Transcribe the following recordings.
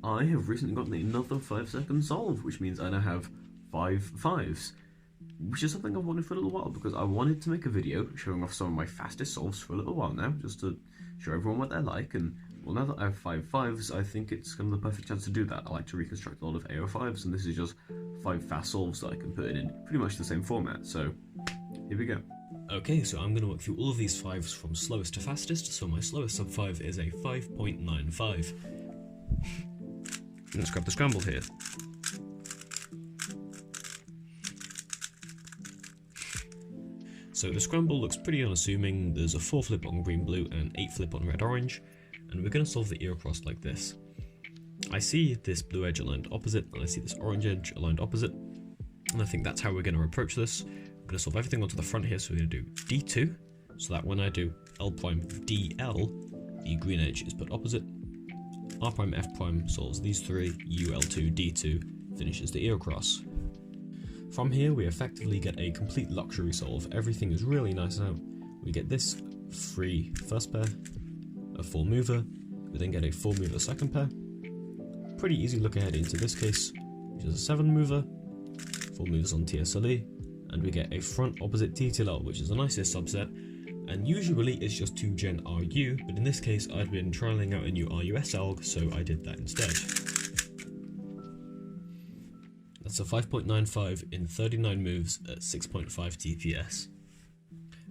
I have recently gotten another 5-second solve, which means I now have 5 5s, which is something I've wanted for a little while, because I wanted to make a video showing off some of my fastest solves for a little while now, just to show everyone what they're like. And well, now that I have 5 5s, I think it's kind of the perfect chance to do that. I like to reconstruct a lot of AO5s, and this is just 5 fast solves that I can put in pretty much the same format, so here we go. Okay, so I'm going to work through all of these 5s from slowest to fastest, so my slowest sub-5 is a 5.95. Let's grab the scramble here. So the scramble looks pretty unassuming. There's a 4 flip on green-blue and an 8 flip on red-orange, and we're going to solve the eocross like this. I see this blue edge aligned opposite, and I see this orange edge aligned opposite, and I think that's how we're going to approach this. I'm going to solve everything onto the front here, so we're going to do D2, so that when I do L prime DL, the green edge is put opposite. R prime F prime solves these three, UL2 D2 finishes the eocross. From here we effectively get a complete luxury solve. Everything is really nice out. We get this free first pair, a 4 mover, we then get a 4 mover second pair. Pretty easy look ahead into this case, which is a 7 mover, 4 movers on TSLE, and we get a front opposite TTLL, which is the nicest subset, and usually it's just 2 gen RU, but in this case I'd been trialling out a new RUS alg, so I did that instead. That's a 5.95 in 39 moves at 6.5 TPS.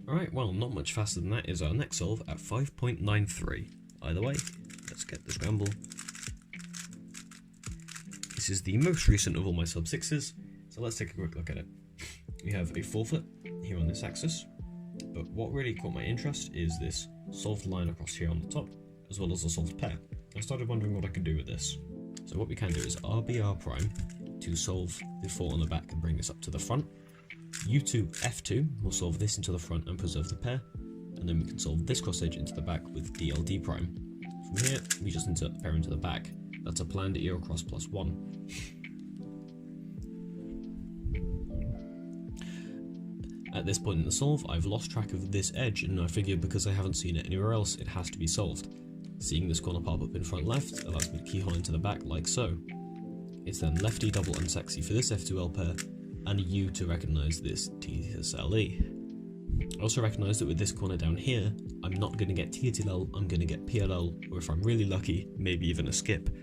Alright, well, not much faster than that is our next solve at 5.93. Either way, let's get the scramble. This is the most recent of all my sub-6s, so let's take a quick look at it. We have a 4 flip here on this axis, but what really caught my interest is this solved line across here on the top, as well as a solved pair. I started wondering what I could do with this. So what we can do is RBR prime to solve the 4 on the back and bring this up to the front. U2 F2 will solve this into the front and preserve the pair, and then we can solve this cross edge into the back with DLD prime. From here, we just insert the pair into the back. That's a planned eocross plus 1. At this point in the solve, I've lost track of this edge, and I figure because I haven't seen it anywhere else, it has to be solved. Seeing this corner pop up in front left allows me to keyhole into the back like so. It's then lefty double unsexy for this F2L pair, and a U to recognise this TSLE. I also recognise that with this corner down here, I'm not going to get TTLL, I'm going to get PLL, or if I'm really lucky, maybe even a skip.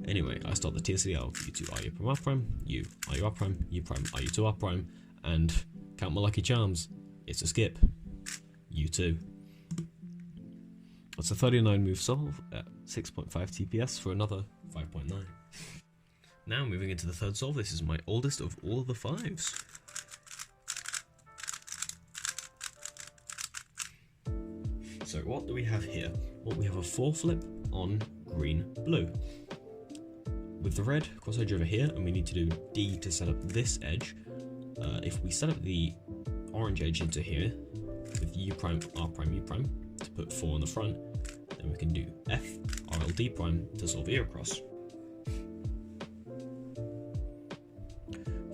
Anyway, I start the TSLE U2 RU prime R prime, U RU R prime, U prime RU 2 R prime, and count my lucky charms, it's a skip, U2. That's a 39 move solve at 6.5 TPS for another 5.9. Now moving into the third solve, this is my oldest of all of the 5s. So what do we have here? Well, we have a 4 flip on green blue. With the red cross edge over here, and we need to do D to set up this edge. If we set up the orange edge into here with U prime, R prime, U prime to put 4 on the front, then we can do F, RLD prime to solve eocross.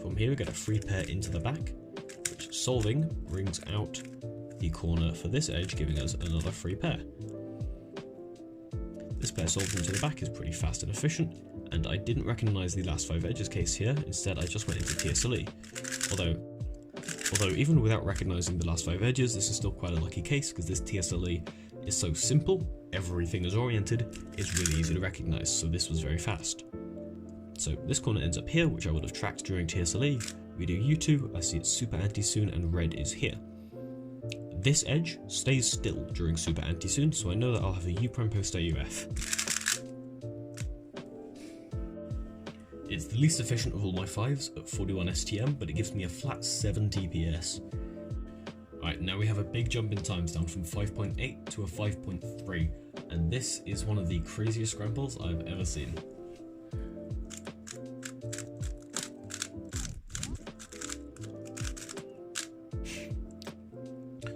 From here we get a free pair into the back, which solving brings out the corner for this edge, giving us another free pair. This pair solved into the back is pretty fast and efficient, and I didn't recognise the last 5 edges case here, instead I just went into TSLE. Although even without recognising the last 5 edges, this is still quite a lucky case, because this TSLE is so simple, everything is oriented, it's really easy to recognise, so this was very fast. So this corner ends up here, which I would have tracked during TSLE. We do U2, I see it's super anti-soon, and red is here. This edge stays still during super anti-soon, so I know that I'll have a U prime post AUF. It's the least efficient of all my 5s at 41 STM, but it gives me a flat 7 TPS. Alright, now we have a big jump in times down from 5.8 to a 5.3, and this is one of the craziest scrambles I've ever seen.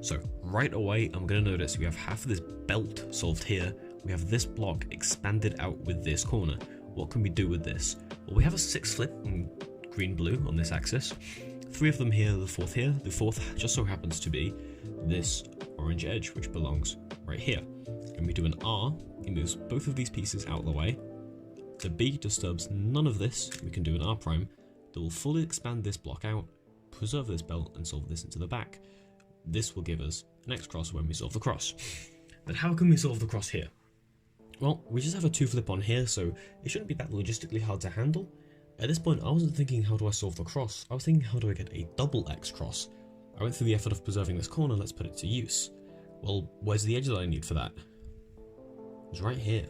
So right away, I'm going to notice we have half of this belt solved here, we have this block expanded out with this corner. What can we do with this? Well, we have a 6 flip in green-blue on this axis, 3 of them here, the 4th here. The 4th just so happens to be this orange edge, which belongs right here. And we do an R, it moves both of these pieces out of the way, The B disturbs none of this. We can do an R prime that will fully expand this block out, preserve this belt, and solve this into the back. This will give us an X cross when we solve the cross. But how can we solve the cross here? Well, we just have a 2 flip on here, so it shouldn't be that logistically hard to handle. At this point, I wasn't thinking how do I solve the cross, I was thinking how do I get a double X cross. I went through the effort of preserving this corner, let's put it to use. Well, where's the edge that I need for that? It's right here.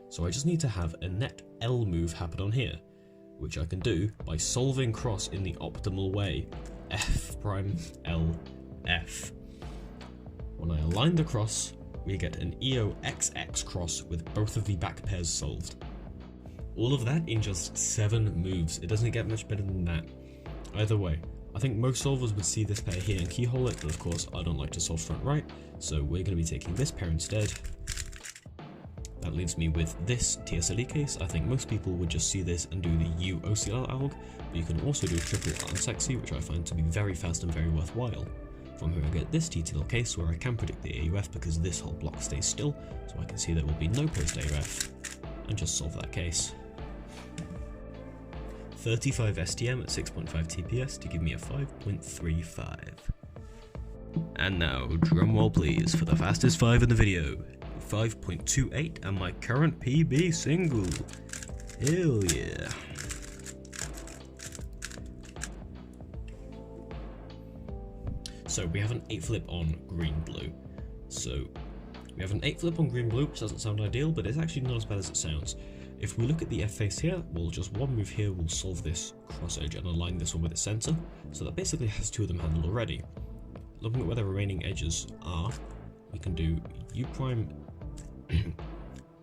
So I just need to have a net L move happen on here, which I can do by solving cross in the optimal way. F prime L F. When I align the cross, we get an EOXX cross with both of the back pairs solved. All of that in just 7 moves. It doesn't get much better than that. Either way, I think most solvers would see this pair here and keyhole it, but of course I don't like to solve front right, so we're going to be taking this pair instead. That leaves me with this TSLE case. I think most people would just see this and do the UOCL alg, but you can also do triple unsexy, which I find to be very fast and very worthwhile. From here I get this TTLL case where I can predict the AUF because this whole block stays still, so I can see there will be no post AUF, and just solve that case. 35 STM at 6.5 TPS to give me a 5.35. And now, drumroll please for the fastest 5 in the video. 5.28 and my current PB single. Hell yeah. So we have an 8 flip on green blue. So we have an 8 flip on green blue, which doesn't sound ideal, but it's actually not as bad as it sounds. If we look at the F face here, we'll just one move here will solve this cross edge and align this one with its center. So that basically has 2 of them handled already. Looking at where the remaining edges are, we can do U prime.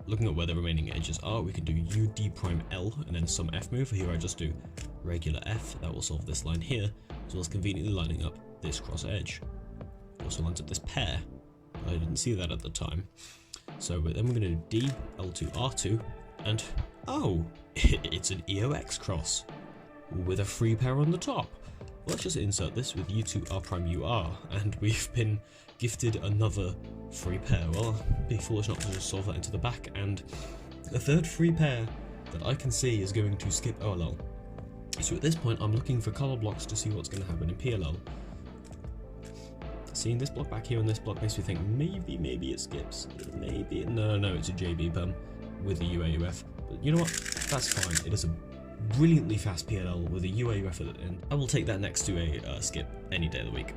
Looking at where the remaining edges are, we can do UD prime L and then some F move. Here I just do regular F. That will solve this line here, as well as conveniently lining up this cross edge. Also lines up this pair. I didn't see that at the time. So then we're going to do D, L2, R2, and oh, it's an EOX cross with a free pair on the top. Let's just insert this with U2 R prime UR, and we've been gifted another free pair. Well, I'd be foolish not to just solve that into the back, and a third free pair that I can see is going to skip OLL. So at this point, I'm looking for color blocks to see what's going to happen in PLL. Seeing this block back here and this block makes me think maybe it skips. Maybe, no, it's a JB perm with a UAUF. But you know what? That's fine. It is a brilliantly fast PLL with a UAUF at the end. I will take that next to a skip any day of the week.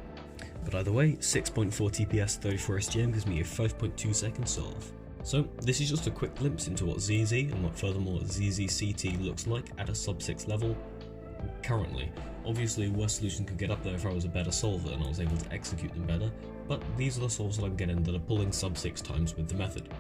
But either way, 6.4 TPS 34 STM gives me a 5.2 second solve. So this is just a quick glimpse into what ZZ and what furthermore ZZCT looks like at a sub-6 level currently. Obviously worse solutions could get up there if I was a better solver and I was able to execute them better, but these are the solves that I'm getting that are pulling sub-6 times with the method.